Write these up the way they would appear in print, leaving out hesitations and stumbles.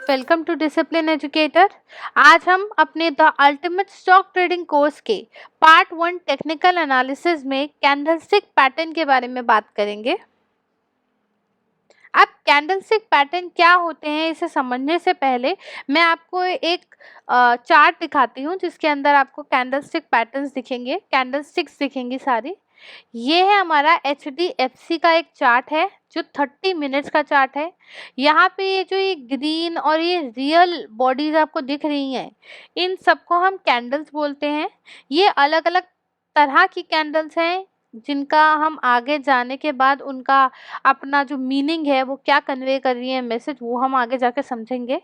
Welcome to discipline educator. आज हम अपने the ultimate stock trading course के पार्ट 1 टेक्निकल एनालिसिस में कैंडलस्टिक पैटर्न के बारे में बात करेंगे। अब कैंडलस्टिक पैटर्न क्या होते हैं इसे समझने से पहले मैं आपको एक चार्ट दिखाती हूँ जिसके अंदर आपको कैंडलस्टिक पैटर्न्स दिखेंगे, कैंडलस्टिक्स दिखेंगी सारी। ये है हमारा HDFC का एक चार्ट है जो 30 मिनट्स का चार्ट है। यहाँ पे ये जो ये ग्रीन और ये रियल बॉडीज आपको दिख रही हैं, इन सबको हम कैंडल्स बोलते हैं। ये अलग अलग तरह की कैंडल्स हैं जिनका हम आगे जाने के बाद उनका अपना जो मीनिंग है वो क्या कन्वे कर रही है मैसेज, वो हम आगे जाके समझेंगे।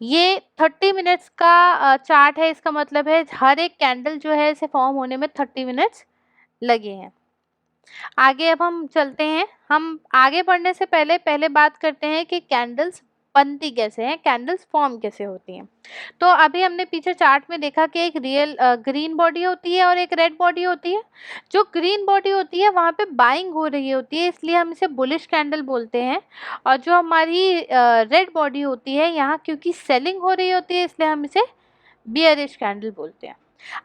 ये 30 मिनट्स का चार्ट है, इसका मतलब है हर एक कैंडल जो है इसे फॉर्म होने में 30 मिनट्स लगे हैं। आगे अब हम चलते हैं। हम आगे बढ़ने से पहले पहले बात करते हैं कि कैंडल्स बनती कैसे हैं, कैंडल्स फॉर्म कैसे होती हैं। तो अभी हमने पीछे चार्ट में देखा कि एक रियल ग्रीन बॉडी होती है और एक रेड बॉडी होती है। जो ग्रीन बॉडी होती है वहाँ पे बाइंग हो रही होती है, इसलिए हम इसे बुलिश कैंडल बोलते हैं। और जो हमारी रेड बॉडी होती है यहाँ क्योंकि सेलिंग हो रही होती है इसलिए हम इसे बियरिश कैंडल बोलते हैं।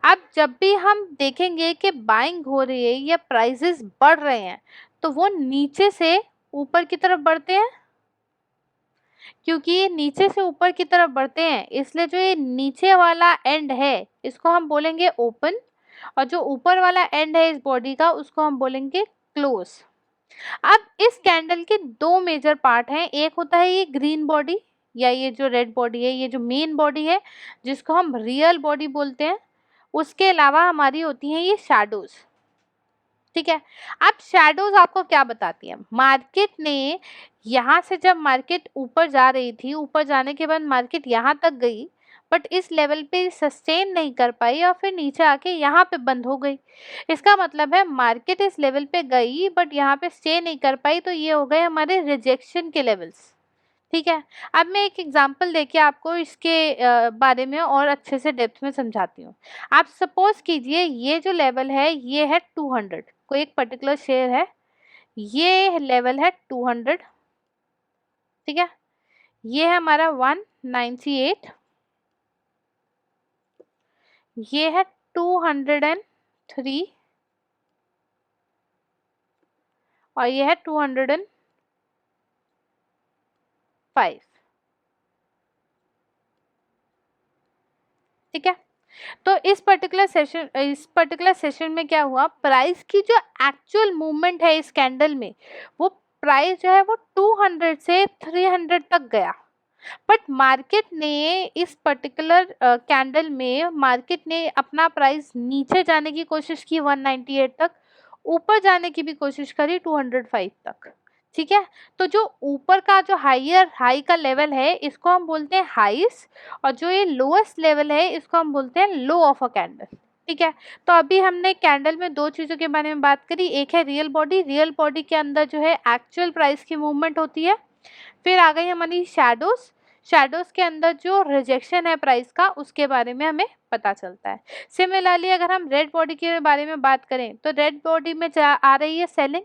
अब जब भी हम देखेंगे कि बाइंग हो रही है या प्राइसेस बढ़ रहे हैं तो वो नीचे से ऊपर की तरफ बढ़ते हैं। क्योंकि ये नीचे से ऊपर की तरफ बढ़ते हैं इसलिए जो ये नीचे वाला एंड है इसको हम बोलेंगे ओपन, और जो ऊपर वाला एंड है इस बॉडी का उसको हम बोलेंगे क्लोज। अब इस कैंडल के दो मेजर पार्ट हैं। एक होता है ये ग्रीन बॉडी या ये जो रेड बॉडी है, ये जो मेन बॉडी है जिसको हम रियल बॉडी बोलते हैं। उसके अलावा हमारी होती हैं ये शैडोज। ठीक है, अब शैडोज आपको क्या बताती है? मार्केट ने यहाँ से जब मार्केट ऊपर जा रही थी, ऊपर जाने के बाद मार्केट यहाँ तक गई बट इस लेवल पे सस्टेन नहीं कर पाई और फिर नीचे आके यहाँ पे बंद हो गई। इसका मतलब है मार्केट इस लेवल पे गई बट यहाँ पे स्टे नहीं कर पाई, तो ये हो गए हमारे रिजेक्शन के लेवल्स। ठीक है, अब मैं एक एग्जांपल देके आपको इसके बारे में और अच्छे से डेप्थ में समझाती हूँ। आप सपोज कीजिए ये जो लेवल है ये है 200, कोई एक पर्टिकुलर शेयर है, ये लेवल है 200। ठीक है, ये है हमारा 198, ये है 203 और ये है 205। ठीक है, तो इस पर्टिकुलर सेशन में क्या हुआ, प्राइस की जो एक्चुअल मूवमेंट है इस कैंडल में, वो प्राइस जो है वो 200 से 300 तक गया। बट मार्केट ने इस पर्टिकुलर कैंडल में मार्केट ने अपना प्राइस नीचे जाने की कोशिश की 198 तक, ऊपर जाने की भी कोशिश करी 205 तक। ठीक है, तो जो ऊपर का जो हाई का लेवल है इसको हम बोलते हैं हाइस, और जो ये लोएस्ट लेवल है इसको हम बोलते हैं लो ऑफ अ कैंडल। ठीक है, तो अभी हमने कैंडल में दो चीज़ों के बारे में बात करी, एक है रियल बॉडी, रियल बॉडी के अंदर जो है एक्चुअल प्राइस की मूवमेंट होती है। फिर आ गई हमारी शैडोज, शैडोज के अंदर जो रिजेक्शन है प्राइस का उसके बारे में हमें पता चलता है। सिमिलरली अगर हम रेड बॉडी के बारे में बात करें तो रेड बॉडी में आ रही है सेलिंग,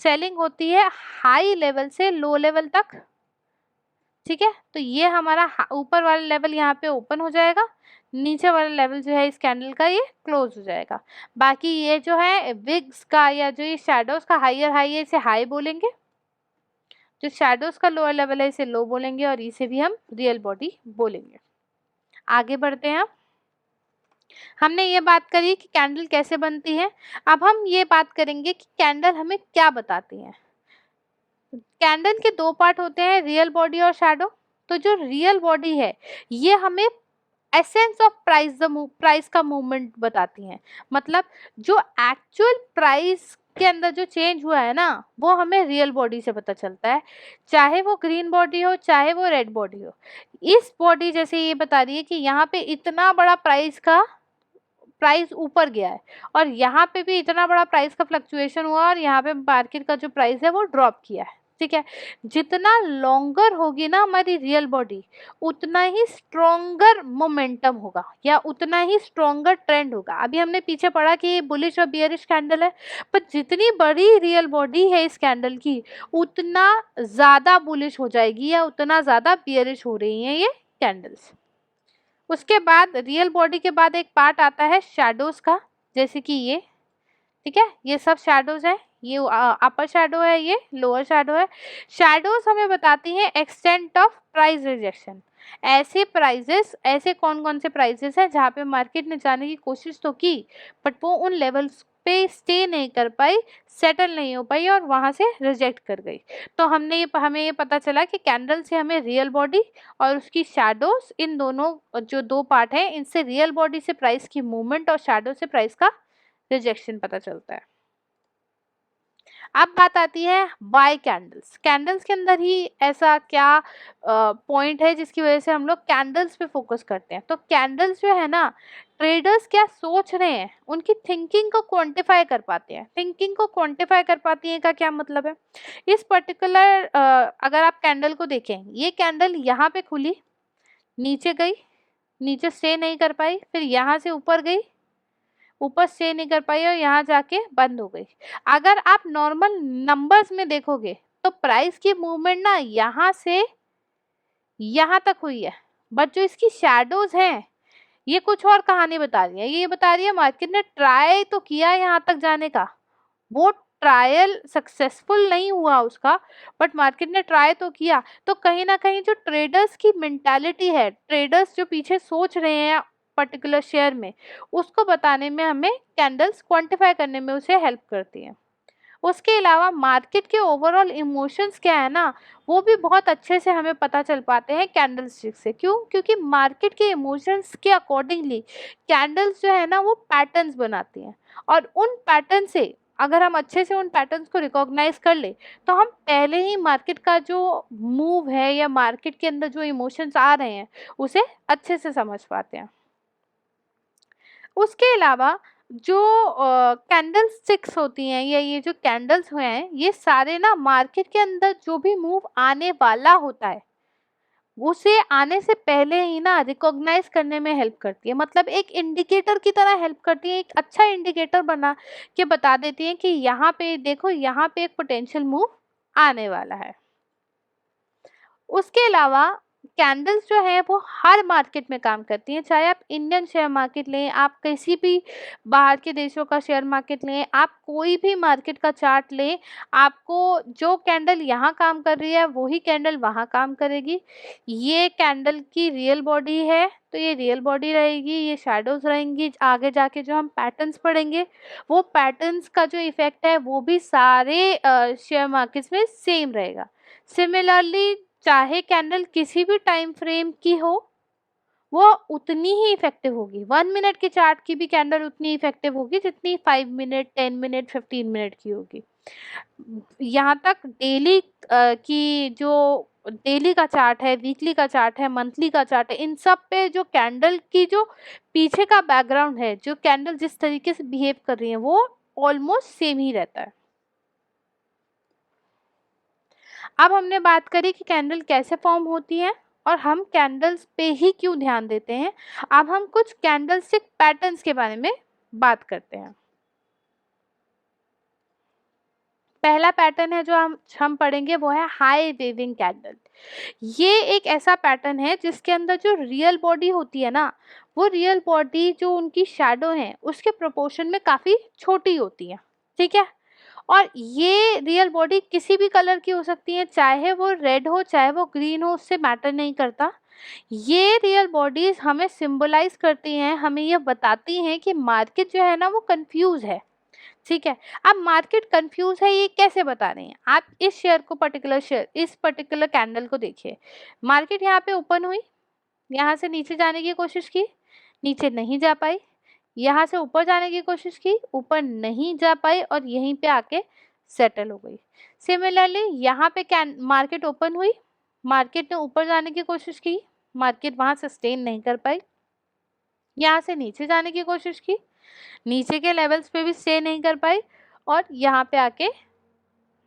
सेलिंग होती है हाई लेवल से लो लेवल तक। ठीक है, तो ये हमारा ऊपर वाला लेवल यहाँ पे ओपन हो जाएगा, नीचे वाला लेवल जो है इस कैंडल का ये क्लोज हो जाएगा। बाकी ये जो है विग्स का या जो ये शैडोज का हायर हाई है इसे हाई बोलेंगे, जो शैडोज का लोअर लेवल है इसे लो बोलेंगे, और इसे भी हम रियल बॉडी बोलेंगे। आगे बढ़ते हैं। हमने ये बात करी कि कैंडल कैसे बनती है, अब हम ये बात करेंगे कि कैंडल हमें क्या बताती है। कैंडल के दो पार्ट होते हैं, रियल बॉडी और शैडो। तो जो रियल बॉडी है ये हमें एसेंस ऑफ प्राइस का मूवमेंट बताती हैं। मतलब जो एक्चुअल प्राइस के अंदर जो चेंज हुआ है ना वो हमें रियल बॉडी से पता चलता है, चाहे वो ग्रीन बॉडी हो चाहे वो रेड बॉडी हो। इस बॉडी जैसे ये बता रही है कि यहाँ पे इतना बड़ा प्राइस ऊपर गया है और यहाँ पे भी इतना बड़ा प्राइस का फ्लक्चुएशन हुआ और यहाँ पे मार्केट का जो प्राइस है वो ड्रॉप किया है। ठीक है। जितना लॉन्गर होगी ना हमारी रियल बॉडी, उतना ही स्ट्रोंगर मोमेंटम होगा या उतना ही स्ट्रोंगर ट्रेंड होगा। अभी हमने पीछे पढ़ा कि ये बुलिश और बियरिश कैंडल है, पर जितनी बड़ी रियल बॉडी है इस कैंडल की, उतना ज्यादा बुलिश हो जाएगी या उतना ज्यादा बियरिश हो रही है ये कैंडल्स। उसके बाद रियल बॉडी के बाद एक पार्ट आता है शैडोज का, जैसे कि ये, ठीक है, ये सब शैडोज है, ये अपर शैडो है, ये लोअर शैडो है। शैडोज हमें बताती हैं एक्सटेंट ऑफ प्राइस रिजेक्शन। ऐसे प्राइजेस, ऐसे कौन कौन से प्राइजेस हैं जहाँ पे मार्केट ने जाने की कोशिश तो की, बट वो उन लेवल्स पे स्टे नहीं कर पाई, सेटल नहीं हो पाई और वहां से रिजेक्ट कर गई। तो हमें ये पता चला कि कैंडल से हमें रियल बॉडी और उसकी शैडोज, इन दोनों जो दो पार्ट है, इनसे रियल बॉडी से प्राइस की मूवमेंट और शैडो से प्राइस का रिजेक्शन पता चलता है। अब बात आती है बाय कैंडल्स। कैंडल्स के अंदर ही ऐसा क्या पॉइंट है जिसकी वजह से हम लोग कैंडल्स पे फोकस करते हैं? तो कैंडल्स जो है ना, ट्रेडर्स क्या सोच रहे हैं उनकी थिंकिंग को क्वांटिफाई कर पाते हैं। थिंकिंग को क्वांटिफाई कर पाती है का क्या मतलब है? इस पर्टिकुलर अगर आप कैंडल को देखें, ये कैंडल यहाँ पे खुली, नीचे गई, नीचे स्टे नहीं कर पाई, फिर यहाँ से ऊपर गई, ऊपर स्टे नहीं कर पाई और यहाँ जाके बंद हो गई। अगर आप नॉर्मल नंबर्स में देखोगे तो प्राइस की मूवमेंट ना यहाँ से यहाँ तक हुई है, बट जो इसकी शैडोज हैं ये कुछ और कहानी बता रही है। ये बता रही है मार्केट ने ट्राई तो किया यहाँ तक जाने का, वो ट्रायल सक्सेसफुल नहीं हुआ उसका, बट मार्केट ने ट्राई तो किया। तो कहीं ना कहीं जो ट्रेडर्स की मेंटालिटी है, ट्रेडर्स जो पीछे सोच रहे हैं पर्टिकुलर शेयर में, उसको बताने में हमें कैंडल्स क्वांटिफाई करने में उसे हेल्प करती है। उसके अलावा मार्केट के ओवरऑल इमोशंस क्या है ना, वो भी बहुत अच्छे से हमें पता चल पाते हैं कैंडल स्टिक से। क्यों? क्योंकि मार्केट के इमोशंस के अकॉर्डिंगली कैंडल्स जो है ना वो पैटर्न्स बनाती हैं, और उन पैटर्न से अगर हम अच्छे से उन पैटर्न्स को रिकॉग्नाइज कर ले तो हम पहले ही मार्केट का जो मूव है या मार्केट के अंदर जो इमोशंस आ रहे हैं उसे अच्छे से समझ पाते हैं। उसके अलावा जो कैंडल स्टिक्स होती हैं या ये जो कैंडल्स हुए हैं, ये सारे ना मार्केट के अंदर जो भी मूव आने वाला होता है उसे आने से पहले ही ना रिकॉग्नाइज करने में हेल्प करती है। मतलब एक इंडिकेटर की तरह हेल्प करती है, एक अच्छा इंडिकेटर बना के बता देती है कि यहाँ पे देखो, यहाँ पे एक पोटेंशियल मूव आने वाला है। उसके अलावा कैंडल्स जो है वो हर मार्केट में काम करती हैं, चाहे आप इंडियन शेयर मार्केट लें, आप किसी भी बाहर के देशों का शेयर मार्केट लें, आप कोई भी मार्केट का चार्ट लें, आपको जो कैंडल यहाँ काम कर रही है वही कैंडल वहाँ काम करेगी। ये कैंडल की रियल बॉडी है तो ये रियल बॉडी रहेगी, ये शैडोज रहेंगी। आगे जाके जो हम पैटर्न्स पढ़ेंगे वो पैटर्न्स का जो इफेक्ट है वो भी सारे शेयर मार्केट्स में सेम रहेगा। सिमिलरली चाहे कैंडल किसी भी टाइम फ्रेम की हो, वो उतनी ही इफेक्टिव होगी। 1 मिनट के चार्ट की भी कैंडल उतनी इफेक्टिव होगी जितनी 5 मिनट, 10 मिनट, 15 मिनट की होगी। यहाँ तक डेली की जो डेली का चार्ट है, वीकली का चार्ट है, मंथली का चार्ट है, इन सब पे जो कैंडल की जो पीछे का बैकग्राउंड है, जो कैंडल जिस तरीके से बिहेव कर रही है वो ऑलमोस्ट सेम ही रहता है। अब हमने बात करी कि कैंडल कैसे फॉर्म होती है और हम कैंडल्स पे ही क्यों ध्यान देते हैं। अब हम कुछ कैंडलस्टिक पैटर्न्स के बारे में बात करते हैं। पहला पैटर्न है जो हम पढ़ेंगे वो है हाई वेविंग कैंडल। ये एक ऐसा पैटर्न है जिसके अंदर जो रियल बॉडी होती है ना, वो रियल बॉडी जो उनकी शैडो है उसके प्रोपोर्शन में काफ़ी छोटी होती है, ठीक है। और ये रियल बॉडी किसी भी कलर की हो सकती है, चाहे वो रेड हो चाहे वो ग्रीन हो, उससे मैटर नहीं करता। ये रियल बॉडीज हमें सिंबलाइज करती हैं, हमें ये बताती हैं कि मार्केट जो है ना वो कंफ्यूज है, ठीक है। अब मार्केट कंफ्यूज है ये कैसे बता रहे हैं? आप इस शेयर को, पर्टिकुलर शेयर, इस पर्टिकुलर कैंडल को देखिए। मार्केट यहाँ पे ओपन हुई, यहाँ से नीचे जाने की कोशिश की, नीचे नहीं जा पाई, यहाँ से ऊपर जाने की कोशिश की, ऊपर नहीं जा पाई और यहीं पे आके सेटल हो गई। सिमिलरली यहाँ पे मार्केट ओपन हुई, मार्केट ने ऊपर जाने की कोशिश की, मार्केट वहाँ सस्टेन नहीं कर पाई, यहाँ से नीचे जाने की कोशिश की, नीचे के लेवल्स पे भी स्टे नहीं कर पाई और यहाँ पे आके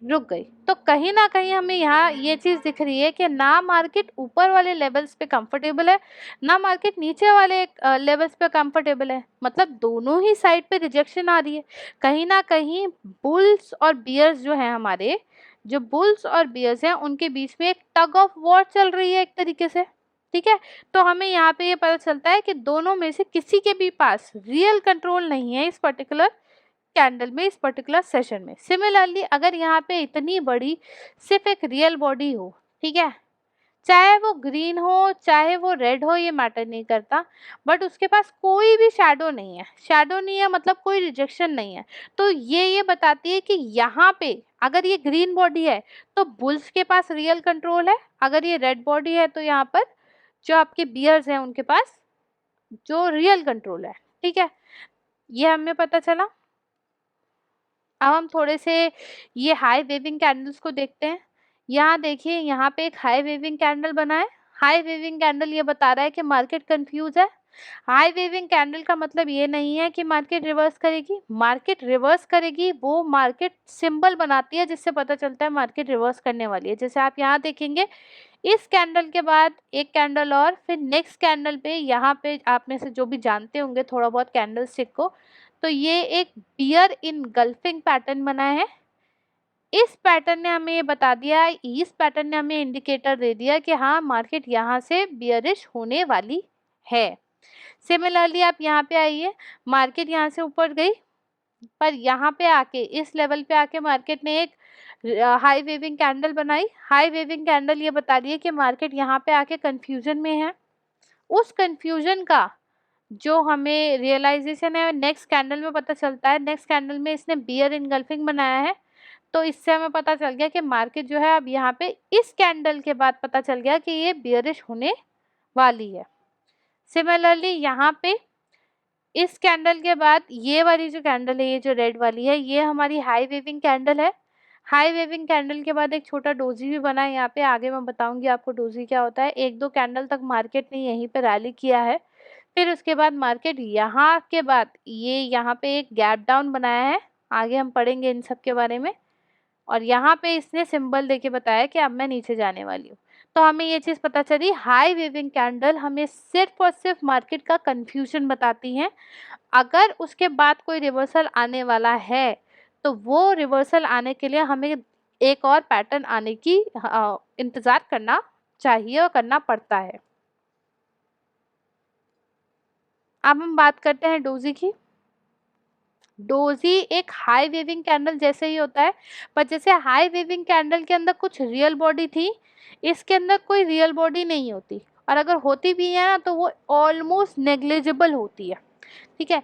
रुक गई। तो कहीं ना कहीं हमें यहाँ ये चीज दिख रही है कि ना मार्केट ऊपर वाले लेवल्स पे कंफर्टेबल है, ना मार्केट नीचे वाले लेवल्स पे कंफर्टेबल है, मतलब दोनों ही साइड पे रिजेक्शन आ रही है। कहीं ना कहीं बुल्स और बियर्स जो है, हमारे जो बुल्स और बियर्स हैं उनके बीच में एक टग ऑफ वॉर चल रही है एक तरीके से। ठीक है, तो हमें यहाँ पे ये पता चलता है कि दोनों में से किसी के भी पास रियल कंट्रोल नहीं है इस पर्टिकुलर कैंडल में, इस पर्टिकुलर सेशन में। सिमिलरली अगर यहाँ पे इतनी बड़ी सिर्फ एक रियल बॉडी हो, ठीक है, चाहे वो ग्रीन हो चाहे वो रेड हो, ये मैटर नहीं करता, बट उसके पास कोई भी शैडो नहीं है, शैडो नहीं है मतलब कोई रिजेक्शन नहीं है, तो ये बताती है कि यहाँ पे अगर ये ग्रीन बॉडी है तो बुल्स के पास रियल कंट्रोल है, अगर ये रेड बॉडी है तो यहाँ पर जो आपके बियर्स हैं उनके पास जो रियल कंट्रोल है। ठीक है, ये हमें पता चला। अब हम थोड़े से ये हाई वेविंग कैंडल्स को देखते हैं। यहाँ देखिए, यहाँ पे एक हाई वेविंग कैंडल बना है। हाई वेविंग कैंडल ये बता रहा है कि मार्केट कंफ्यूज है। हाई वेविंग कैंडल का मतलब ये नहीं है कि मार्केट रिवर्स करेगी, मार्केट रिवर्स करेगी, वो मार्केट सिंबल बनाती है जिससे पता चलता है मार्केट रिवर्स करने वाली है। जैसे आप यहाँ देखेंगे, इस कैंडल के बाद एक कैंडल और फिर नेक्स्ट कैंडल पे, यहाँ पे आप में से जो भी जानते होंगे थोड़ा बहुत कैंडल स्टिक को, तो ये एक बियर इनगल्फिंग पैटर्न बना है। इस पैटर्न ने हमें ये बता दिया, इस पैटर्न ने हमें इंडिकेटर दे दिया कि हाँ मार्केट यहाँ से बियरिश होने वाली है। सिमिलरली आप यहाँ पे आइए, मार्केट यहाँ से ऊपर गई, पर यहाँ पे आके इस लेवल पे आके मार्केट ने एक हाई वेविंग कैंडल बनाई। हाई वेविंग कैंडल ये बता रही है कि मार्केट यहाँ पे आके कंफ्यूजन में है। उस कंफ्यूजन का जो हमें रियलाइजेशन है नेक्स्ट कैंडल में पता चलता है। नेक्स्ट कैंडल में इसने बियर इनगल्फिंग बनाया है, तो इससे हमें पता चल गया कि मार्केट जो है अब यहाँ पे इस कैंडल के बाद पता चल गया कि ये बियरिश होने वाली है। सिमिलरली यहाँ पे इस कैंडल के बाद ये वाली जो कैंडल है, ये जो रेड वाली है, ये हमारी हाई वेविंग कैंडल है। हाई वेविंग कैंडल के बाद एक छोटा डोजी भी बना है यहाँ पे, आगे मैं बताऊंगी आपको डोजी क्या होता है। एक दो कैंडल तक मार्केट ने यहीं पे रैली किया है, फिर उसके बाद मार्केट यहाँ के बाद ये यहाँ पे एक गैप डाउन बनाया है, आगे हम पढ़ेंगे इन सब के बारे में। और यहाँ पे इसने सिंबल देके बताया कि अब मैं नीचे जाने वाली हूँ। तो हमें ये चीज़ पता चली, हाई वेविंग कैंडल हमें सिर्फ और सिर्फ मार्केट का कंफ्यूजन बताती हैं। अगर उसके बाद कोई रिवर्सल आने वाला है तो वो रिवर्सल आने के लिए हमें एक और पैटर्न आने की इंतज़ार करना चाहिए और करना पड़ता है। अब हम बात करते हैं डोजी की। डोजी एक हाई वेविंग कैंडल जैसे ही होता है, पर जैसे हाई वेविंग कैंडल के अंदर कुछ रियल बॉडी थी, इसके अंदर कोई रियल बॉडी नहीं होती, और अगर होती भी है ना तो वो ऑलमोस्ट नेग्लिजिबल होती है। ठीक है,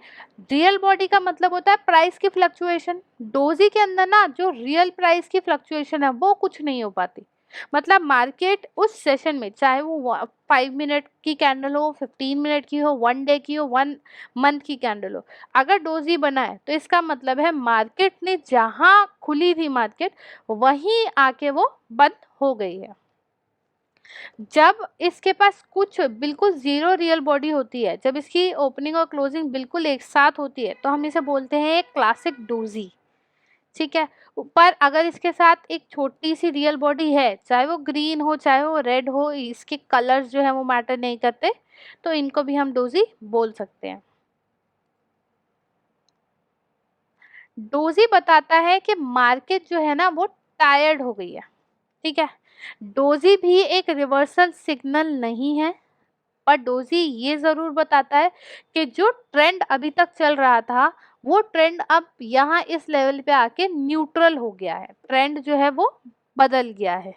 रियल बॉडी का मतलब होता है प्राइस की फ्लक्चुएशन। डोजी के अंदर ना जो रियल प्राइस की फ्लक्चुएशन है वो कुछ नहीं हो पाती। मतलब मार्केट उस सेशन में, चाहे वो 5 मिनट की कैंडल हो, 15 मिनट की हो, 1 डे की हो, 1 मंथ की कैंडल हो, अगर डोजी बना है तो इसका मतलब है मार्केट ने जहां खुली थी मार्केट वहीं आके वो बंद हो गई है। जब इसके पास कुछ बिल्कुल जीरो रियल बॉडी होती है, जब इसकी ओपनिंग और क्लोजिंग बिल्कुल एक साथ होती है, तो हम इसे बोलते हैं एक क्लासिक डोजी। ठीक है, पर अगर इसके साथ एक छोटी सी रियल बॉडी है, चाहे वो ग्रीन हो चाहे वो रेड हो, इसके कलर्स जो है वो मैटर नहीं करते, तो इनको भी हम डोजी बोल सकते हैं। डोजी बताता है कि मार्केट जो है ना वो टायर्ड हो गई है। ठीक है, डोजी भी एक रिवर्सल सिग्नल नहीं है, पर डोजी ये जरूर बताता है कि जो ट्रेंड अभी तक चल रहा था वो ट्रेंड अब यहाँ इस लेवल पे आके न्यूट्रल हो गया है, ट्रेंड जो है वो बदल गया है।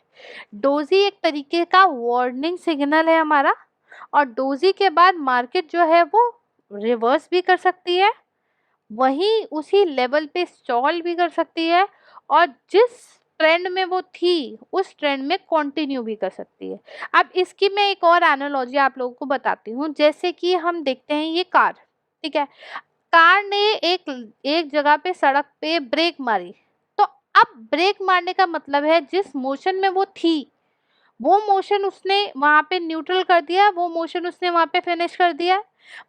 डोजी एक तरीके का वार्निंग सिग्नल है हमारा, और डोजी के बाद मार्केट जो है वो रिवर्स भी कर सकती है, वहीं उसी लेवल पे स्टॉल भी कर सकती है, और जिस ट्रेंड में वो थी उस ट्रेंड में कंटिन्यू भी कर सकती है। अब इसकी मैं एक और एनालॉजी आप लोगों को बताती हूँ। जैसे कि हम देखते हैं ये कार, ठीक है, कार ने एक एक जगह पे सड़क पे ब्रेक मारी, तो अब ब्रेक मारने का मतलब है जिस मोशन में वो थी वो मोशन उसने वहां पे न्यूट्रल कर दिया, वो मोशन उसने वहां पे फिनिश कर दिया।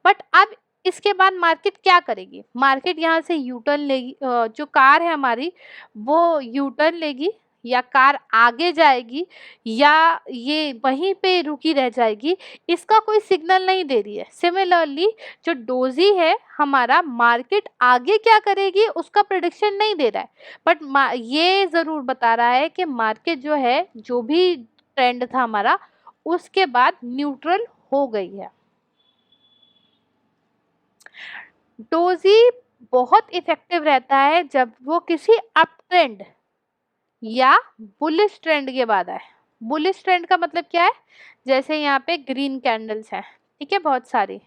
बट अब इसके बाद मार्केट क्या करेगी, मार्केट यहाँ से यू टर्न लेगी, जो कार है हमारी वो यू टर्न लेगी, या कार आगे जाएगी, या ये वहीं पे रुकी रह जाएगी, इसका कोई सिग्नल नहीं दे रही है। सिमिलरली जो डोजी है हमारा, मार्केट आगे क्या करेगी उसका प्रेडिक्शन नहीं दे रहा है, बट ये जरूर बता रहा है कि मार्केट जो है, जो भी ट्रेंड था हमारा, उसके बाद न्यूट्रल हो गई है। डोजी बहुत इफेक्टिव रहता है जब वो किसी अप ट्रेंड या बुलिश ट्रेंड के बाद आए। बुलिश ट्रेंड का मतलब क्या है, जैसे यहाँ पे ग्रीन कैंडल्स हैं, ठीक है, बहुत सारी,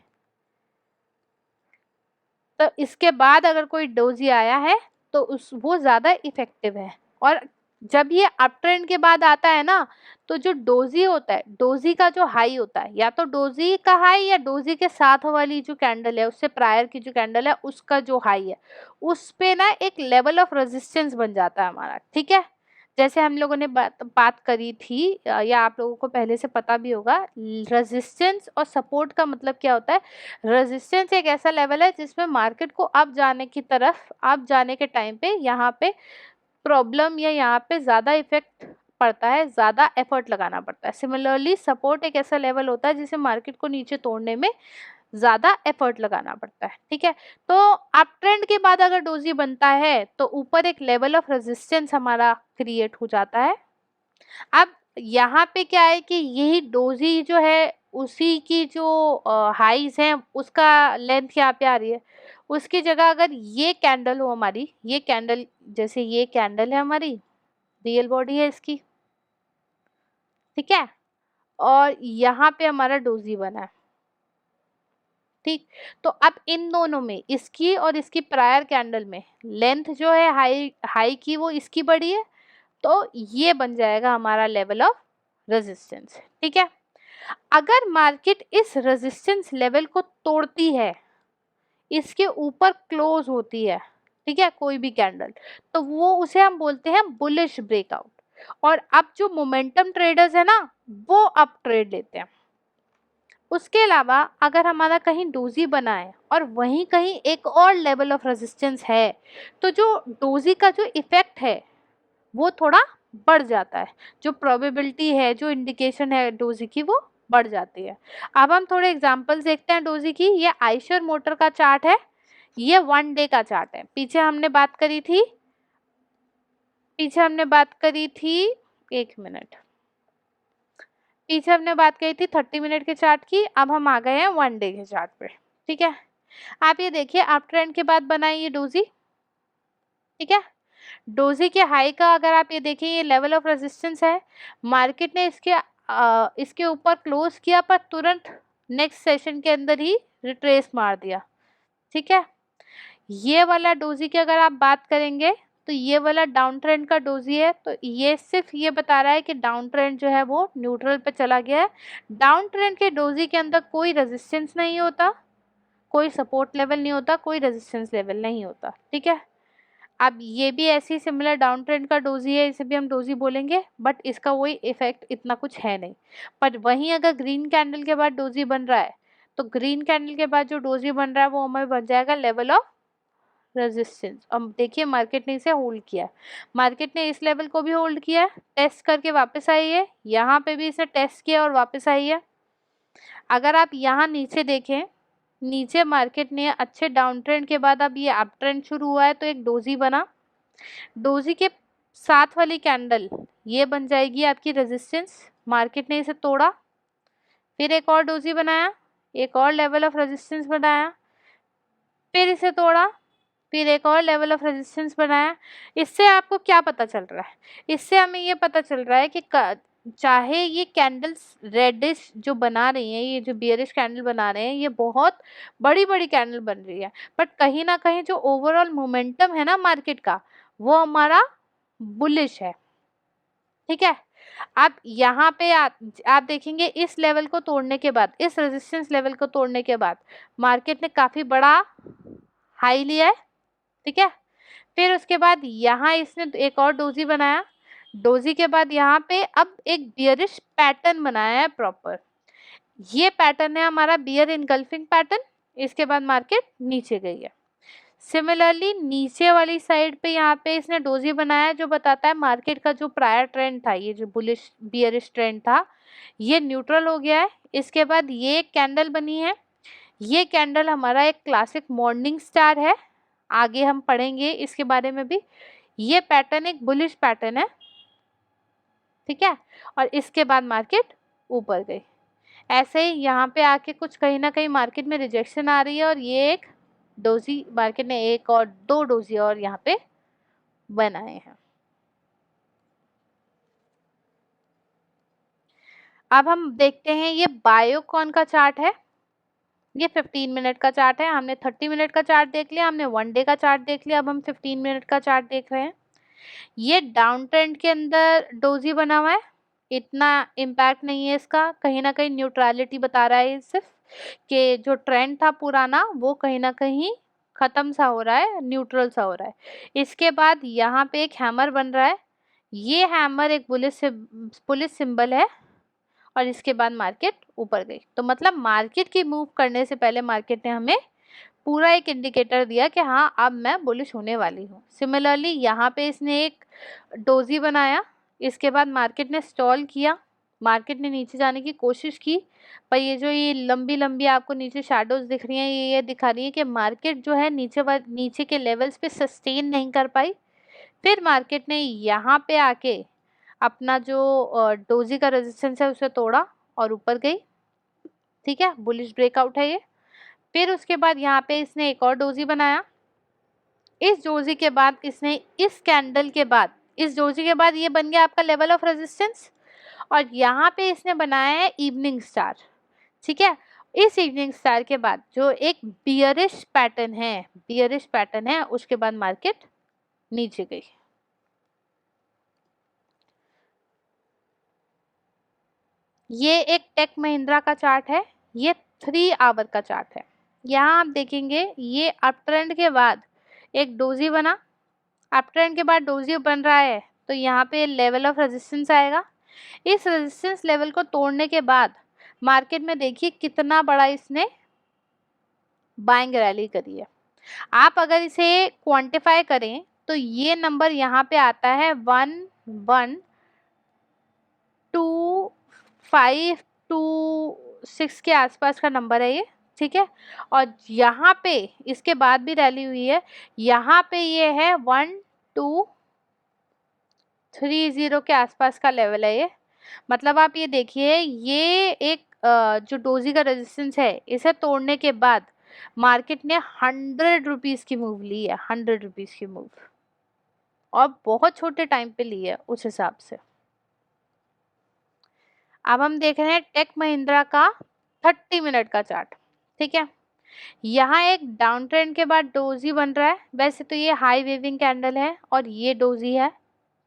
तो इसके बाद अगर कोई डोजी आया है तो उस वो ज्यादा इफेक्टिव है। और जब ये अप ट्रेंड के बाद आता है ना, तो जो डोजी होता है, डोजी का जो हाई होता है, या तो डोजी का हाई या डोजी के साथ वाली जो कैंडल है, उससे प्रायर की जो कैंडल है उसका जो हाई है, उस पे ना एक लेवल ऑफ रेजिस्टेंस बन जाता है हमारा, ठीक है। जैसे हम लोगों ने बात करी थी, या आप लोगों को पहले से पता भी होगा, रेजिस्टेंस और सपोर्ट का मतलब क्या होता है। रेजिस्टेंस एक ऐसा लेवल है जिसमें मार्केट को अप जाने की तरफ, अप जाने के टाइम पे यहाँ पे प्रॉब्लम या यहाँ पे ज़्यादा इफेक्ट पड़ता है, ज़्यादा एफर्ट लगाना पड़ता है। सिमिलरली सपोर्ट एक ऐसा लेवल होता है जिसे मार्केट को नीचे तोड़ने में ज़्यादा एफर्ट लगाना पड़ता है, ठीक है। तो अप ट्रेंड के बाद अगर डोजी बनता है तो ऊपर एक लेवल ऑफ रेजिस्टेंस हमारा क्रिएट हो जाता है। अब यहाँ पे क्या है कि यही डोजी जो है, उसी की जो हाइज है उसका लेंथ यहाँ पे आ रही है, उसकी जगह अगर ये कैंडल हो हमारी, ये कैंडल, जैसे ये कैंडल है हमारी, रियल बॉडी है इसकी, ठीक है, और यहाँ पे हमारा डोजी बना है, ठीक। तो अब इन दोनों में, इसकी और इसकी प्रायर कैंडल में लेंथ जो है हाई हाई की, वो इसकी बड़ी है, तो ये बन जाएगा हमारा लेवल ऑफ रेजिस्टेंस, ठीक है। अगर मार्केट इस रेजिस्टेंस लेवल को तोड़ती है, इसके ऊपर क्लोज होती है, ठीक है, कोई भी कैंडल, तो वो उसे हम बोलते हैं बुलिश ब्रेकआउट। और अब जो मोमेंटम ट्रेडर्स है ना, वो अप ट्रेड लेते हैं। उसके अलावा अगर हमारा कहीं डोजी बना है और वहीं कहीं एक और लेवल ऑफ रेजिस्टेंस है, तो जो डोजी का जो इफेक्ट है वो थोड़ा बढ़ जाता है, जो प्रोबेबिलिटी है, जो इंडिकेशन है डोजी की, वो बढ़ जाती है। अब हम थोड़े एग्जांपल्स देखते हैं डोजी की। ये आइशर मोटर का चार्ट है, ये 1 डे का चार्ट है। पीछे हमने बात करी थी, एक मिनट, पीछे हमने बात करी थी 30 मिनट के चार्ट की, अब हम आ गए हैं 1 डे के चार्ट पे, ठीक है। आप ये देखिए, अप ट्रेंड के बाद बनाई ये डोजी, ठीक है। डोजी के हाई का अगर आप ये देखें, ये लेवल ऑफ रेजिस्टेंस है, मार्केट ने इसके ऊपर क्लोज किया, पर तुरंत नेक्स्ट सेशन के अंदर ही रिट्रेस मार दिया, ठीक है। ये वाला डोजी की अगर आप बात करेंगे, तो ये वाला डाउन ट्रेंड का डोजी है, तो ये सिर्फ ये बता रहा है कि डाउन ट्रेंड जो है वो न्यूट्रल पे चला गया है। डाउन ट्रेंड के डोजी के अंदर कोई रेजिस्टेंस नहीं होता, कोई सपोर्ट लेवल नहीं होता, कोई रेजिस्टेंस लेवल नहीं होता, ठीक है। अब ये भी ऐसी सिमिलर डाउन ट्रेंड का डोजी है, इसे भी हम डोजी बोलेंगे, बट इसका वही इफेक्ट इतना कुछ है नहीं। पर वहीं अगर ग्रीन कैंडल के बाद डोजी बन रहा है, तो ग्रीन कैंडल के बाद जो डोजी बन रहा है वो हमें बन जाएगा लेवल ऑफ रेजिस्टेंस। अब देखिए मार्केट ने इसे होल्ड किया, मार्केट ने इस लेवल को भी होल्ड किया, टेस्ट करके वापस आई है, यहाँ पे भी इसे टेस्ट किया और वापस आई है। अगर आप यहाँ नीचे देखें, नीचे मार्केट ने अच्छे डाउन ट्रेंड के बाद अब ये अप ट्रेंड शुरू हुआ है, तो एक डोजी बना, डोजी के साथ वाली कैंडल ये बन जाएगी आपकी रेजिस्टेंस, मार्केट ने इसे तोड़ा, फिर एक और डोजी बनाया, एक और लेवल ऑफ रेजिस्टेंस बनाया, फिर इसे तोड़ा, फिर एक और लेवल ऑफ रेजिस्टेंस बनाया। इससे आपको क्या पता चल रहा है, इससे हमें ये पता चल रहा है कि चाहे ये कैंडल्स रेडिश जो बना रही हैं, ये जो बियरिश कैंडल बना रहे हैं, ये बहुत बड़ी बड़ी कैंडल बन रही है, बट कहीं ना कहीं जो ओवरऑल मोमेंटम है ना मार्केट का, वो हमारा बुलिश है, ठीक है। अब यहाँ पे आप देखेंगे, इस लेवल को तोड़ने के बाद, इस रेजिस्टेंस लेवल को तोड़ने के बाद मार्केट ने काफी बड़ा हाई लिया है, ठीक है। फिर उसके बाद यहाँ इसने एक और डोजी बनाया, डोजी के बाद यहाँ पे अब एक बियरिश पैटर्न बनाया है प्रॉपर। ये पैटर्न है हमारा बियर इनगल्फिंग पैटर्न, इसके बाद मार्केट नीचे गई है। सिमिलरली नीचे वाली साइड पे यहाँ पे इसने डोजी बनाया जो बताता है मार्केट का जो प्रायर ट्रेंड था, ये जो बुलिश बियरिश ट्रेंड था, ये न्यूट्रल हो गया है। इसके बाद ये एक कैंडल बनी है, ये कैंडल हमारा एक क्लासिक मॉर्निंग स्टार है, आगे हम पढ़ेंगे इसके बारे में भी। ये पैटर्न एक बुलिश पैटर्न है, ठीक है। और इसके बाद मार्केट ऊपर गई। ऐसे ही यहाँ पे आके कुछ कहीं ना कहीं मार्केट में रिजेक्शन आ रही है और ये एक डोजी मार्केट ने एक और दो डोजी और यहाँ पे बनाए हैं। अब हम देखते हैं ये बायोकॉन का चार्ट है। ये 15 मिनट का चार्ट है। हमने 30 मिनट का चार्ट देख लिया, हमने 1 डे का चार्ट देख लिया, अब हम 15 मिनट का चार्ट देख रहे हैं। ये डाउन ट्रेंड के अंदर डोजी बना हुआ है, इतना इम्पैक्ट नहीं है इसका, कहीं ना कहीं न्यूट्रलिटी बता रहा है सिर्फ कि जो ट्रेंड था पुराना वो कहीं ना कहीं खत्म सा हो रहा है, न्यूट्रल सा हो रहा है। इसके बाद यहाँ पे एक हैमर बन रहा है, ये हैमर एक बुलिश सिंबल है और इसके बाद मार्केट ऊपर गई। तो मतलब मार्केट की मूव करने से पहले मार्केट ने हमें पूरा एक इंडिकेटर दिया कि हाँ अब मैं बुलिश होने वाली हूँ। सिमिलरली यहाँ पे इसने एक डोजी बनाया, इसके बाद मार्केट ने स्टॉल किया, मार्केट ने नीचे जाने की कोशिश की, पर ये जो ये लंबी लंबी आपको नीचे शैडोज दिख रही हैं ये दिखा रही है कि मार्केट जो है नीचे के लेवल्स पे सस्टेन नहीं कर पाई। फिर मार्केट ने यहाँ पे आके अपना जो डोजी का रेजिस्टेंस है उसे तोड़ा और ऊपर गई, ठीक है, बुलिश ब्रेकआउट है ये। फिर उसके बाद यहाँ पे इसने एक और डोजी बनाया, इस डोजी के बाद इसने इस कैंडल के बाद इस डोजी के बाद ये बन गया आपका लेवल ऑफ रेजिस्टेंस और यहाँ पे इसने बनाया है इवनिंग स्टार, ठीक है। इस इवनिंग स्टार के बाद जो एक बियरिश पैटर्न है उसके बाद मार्केट नीचे गई। ये एक टेक महिंद्रा का चार्ट है, ये 3 आवर का चार्ट है। यहाँ आप देखेंगे ये अप ट्रेंड के बाद एक डोजी बना, अप ट्रेंड के बाद डोजी बन रहा है तो यहाँ पे लेवल ऑफ रेजिस्टेंस आएगा। इस रेजिस्टेंस लेवल को तोड़ने के बाद मार्केट में देखिए कितना बड़ा इसने बाइंग रैली करी है। आप अगर इसे क्वांटिफाई करें तो ये नंबर यहाँ पे आता है 112526 के आसपास का नंबर है ये, ठीक है। और यहाँ पे इसके बाद भी रैली हुई है, यहाँ पे ये है 1230 के आसपास का लेवल है ये। मतलब आप ये देखिए ये एक जो डोजी का रेजिस्टेंस है इसे तोड़ने के बाद मार्केट ने 100 रुपीज की मूव ली है, 100 रुपीज की मूव, और बहुत छोटे टाइम पे ली है उस हिसाब से। अब हम देख रहे हैं टेक महिंद्रा का 30 मिनट का चार्ट, ठीक है। यहाँ एक डाउन ट्रेंड के बाद डोजी बन रहा है, वैसे तो ये हाई वेविंग कैंडल है और ये डोजी है,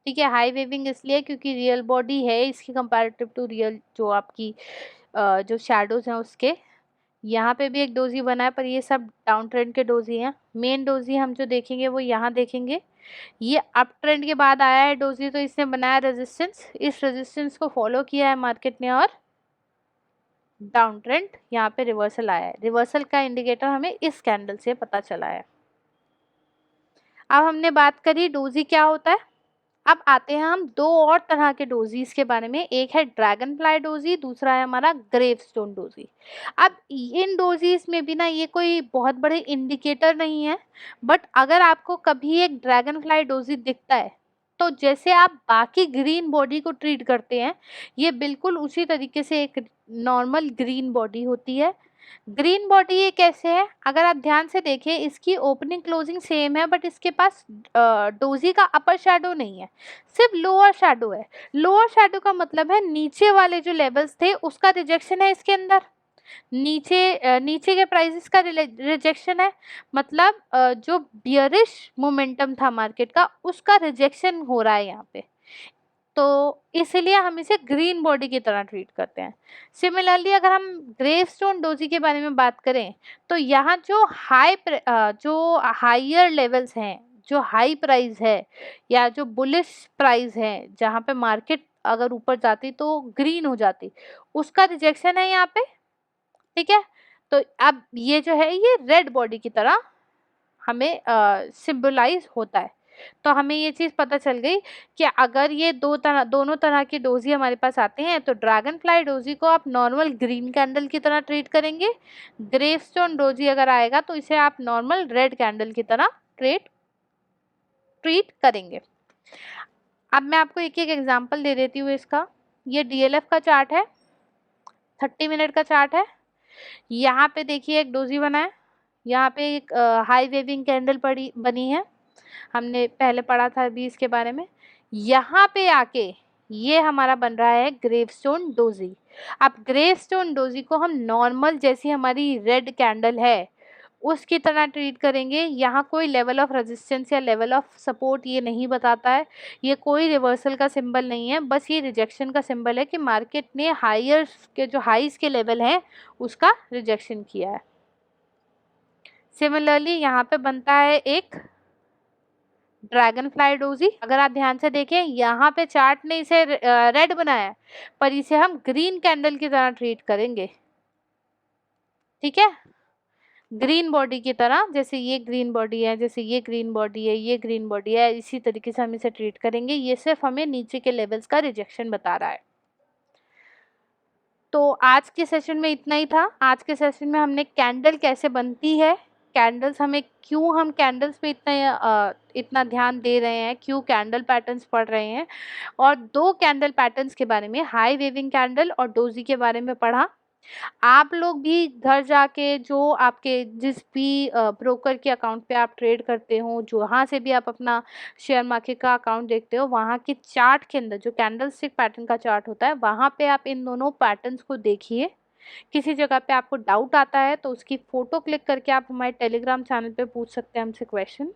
ठीक है। हाई वेविंग इसलिए क्योंकि रियल बॉडी है इसकी कंपैरेटिव टू रियल जो आपकी जो शैडोज हैं उसके। यहाँ पे भी एक डोजी बना है पर ये सब डाउन ट्रेंड के डोजी हैं। मेन डोजी हम जो देखेंगे वो यहाँ देखेंगे, ये अप ट्रेंड के बाद आया है डोजी तो इसने बनाया रेजिस्टेंस, इस रेजिस्टेंस को फॉलो किया है मार्केट ने और डाउन ट्रेंड यहाँ पे रिवर्सल आया है। रिवर्सल का इंडिकेटर हमें इस कैंडल से पता चला है। अब हमने बात करी डोजी क्या होता है, अब आते हैं हम दो और तरह के डोजीज के बारे में। एक है ड्रैगन फ्लाई डोजी, दूसरा है हमारा ग्रेवस्टोन डोजी। अब इन डोजीज में भी ना ये कोई बहुत बड़े इंडिकेटर नहीं है, बट अगर आपको कभी एक ड्रैगन फ्लाई डोजी दिखता है तो जैसे आप बाकी ग्रीन बॉडी को ट्रीट करते हैं ये बिल्कुल उसी तरीके से एक नॉर्मल ग्रीन बॉडी होती है। ग्रीन बॉडी ये कैसे है, अगर आप ध्यान से देखें इसकी ओपनिंग क्लोजिंग सेम है बट इसके पास डोजी का अपर शैडो नहीं है, सिर्फ लोअर शैडो है। लोअर शैडो का मतलब है नीचे वाले जो लेवल्स थे उसका रिजेक्शन है इसके अंदर, नीचे के प्राइसेस का रिजेक्शन है, मतलब जो बियरिश मोमेंटम था मार्केट का उसका रिजेक्शन हो रहा है यहाँ पे, तो इसलिए हम इसे ग्रीन बॉडी की तरह ट्रीट करते हैं। सिमिलरली अगर हम ग्रेवस्टोन डोजी के बारे में बात करें तो यहाँ जो हायर लेवल्स हैं, जो हाई प्राइस है या जो बुलिश प्राइस है जहाँ पे मार्केट अगर ऊपर जाती तो ग्रीन हो जाती, उसका रिजेक्शन है यहाँ पे, ठीक है। तो अब ये जो है ये रेड बॉडी की तरह हमें सिंबलाइज होता है। तो हमें ये चीज़ पता चल गई कि अगर ये दोनों तरह की डोजी हमारे पास आते हैं तो ड्रैगन फ्लाई डोजी को आप नॉर्मल ग्रीन कैंडल की तरह ट्रीट करेंगे, ग्रेवस्टोन डोजी अगर आएगा तो इसे आप नॉर्मल रेड कैंडल की तरह ट्रीट करेंगे। अब मैं आपको एक एक एग्जांपल दे देती हूँ इसका। ये डीएलएफ का चार्ट है, 30 मिनट का चार्ट है। यहाँ पे देखिए एक डोजी बना है, यहाँ पे एक हाई वेविंग कैंडल बनी है, हमने पहले पढ़ा था अभी इसके बारे में। यहाँ पे आके ये हमारा बन रहा है ग्रेवस्टोन डोजी। अब ग्रेवस्टोन डोजी को हम नॉर्मल जैसी हमारी रेड कैंडल है उसकी तरह ट्रीट करेंगे। यहाँ कोई लेवल ऑफ रेजिस्टेंस या लेवल ऑफ सपोर्ट ये नहीं बताता है, ये कोई रिवर्सल का सिंबल नहीं है, बस ये रिजेक्शन का सिंबल है कि मार्केट ने हायर के जो हाइज के लेवल हैं उसका रिजेक्शन किया है। सिमिलरली यहाँ पे बनता है एक ड्रैगन फ्लाई डोजी। अगर आप ध्यान से देखें यहाँ पे चार्ट ने इसे रेड बनाया है, पर इसे हम ग्रीन कैंडल की तरह ट्रीट करेंगे, ठीक है, ग्रीन बॉडी की तरह। जैसे ये ग्रीन बॉडी है, जैसे ये ग्रीन बॉडी है, ये ग्रीन बॉडी है, इसी तरीके से हम इसे ट्रीट करेंगे। ये सिर्फ हमें नीचे के लेवल्स का रिजेक्शन बता रहा है। तो आज के सेशन में इतना ही था। आज के सेशन में हमने कैंडल कैसे बनती है, कैंडल्स हमें क्यों, हम कैंडल्स पे इतना ध्यान दे रहे हैं, क्यों कैंडल पैटर्न्स पढ़ रहे हैं, और दो कैंडल पैटर्न्स के बारे में, हाई वेविंग कैंडल और डोजी के बारे में पढ़ा। आप लोग भी घर जाके जो आपके जिस भी ब्रोकर के अकाउंट पे आप ट्रेड करते हो, जहाँ से भी आप अपना शेयर मार्केट का अकाउंट देखते हो, वहाँ के चार्ट के अंदर जो कैंडल स्टिक पैटर्न का चार्ट होता है वहाँ पे आप इन दोनों पैटर्न्स को देखिए। किसी जगह पे आपको डाउट आता है तो उसकी फ़ोटो क्लिक करके आप हमारे टेलीग्राम चैनल पे पूछ सकते हैं हमसे क्वेश्चन।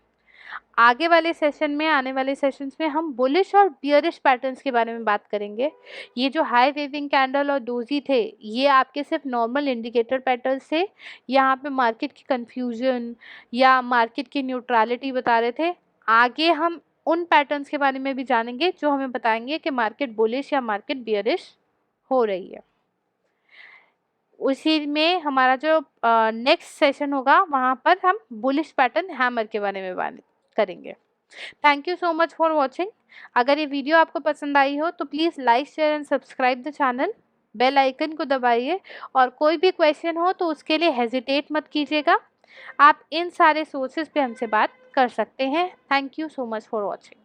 आगे वाले सेशन में, आने वाले सेशंस में हम बुलिश और बियरिश पैटर्न्स के बारे में बात करेंगे। ये जो हाई वेविंग कैंडल और डोजी थे ये आपके सिर्फ नॉर्मल इंडिकेटर पैटर्न्स थे, यहाँ पे मार्केट की कंफ्यूजन या मार्केट की न्यूट्रलिटी बता रहे थे। आगे हम उन पैटर्न्स के बारे में भी जानेंगे जो हमें बताएंगे कि मार्केट बुलिश या मार्केट बियरिश हो रही है। उसी में हमारा जो नेक्स्ट सेशन होगा वहाँ पर हम बुलिश पैटर्न हैमर के बारे में बात करेंगे। Thank you so much for watching. अगर ये वीडियो आपको पसंद आई हो तो please like share and subscribe the channel, bell icon को दबाइए, और कोई भी क्वेश्चन हो तो उसके लिए हेजिटेट मत कीजिएगा। आप इन सारे सोर्सेज पे हमसे बात कर सकते हैं। Thank you so much for watching.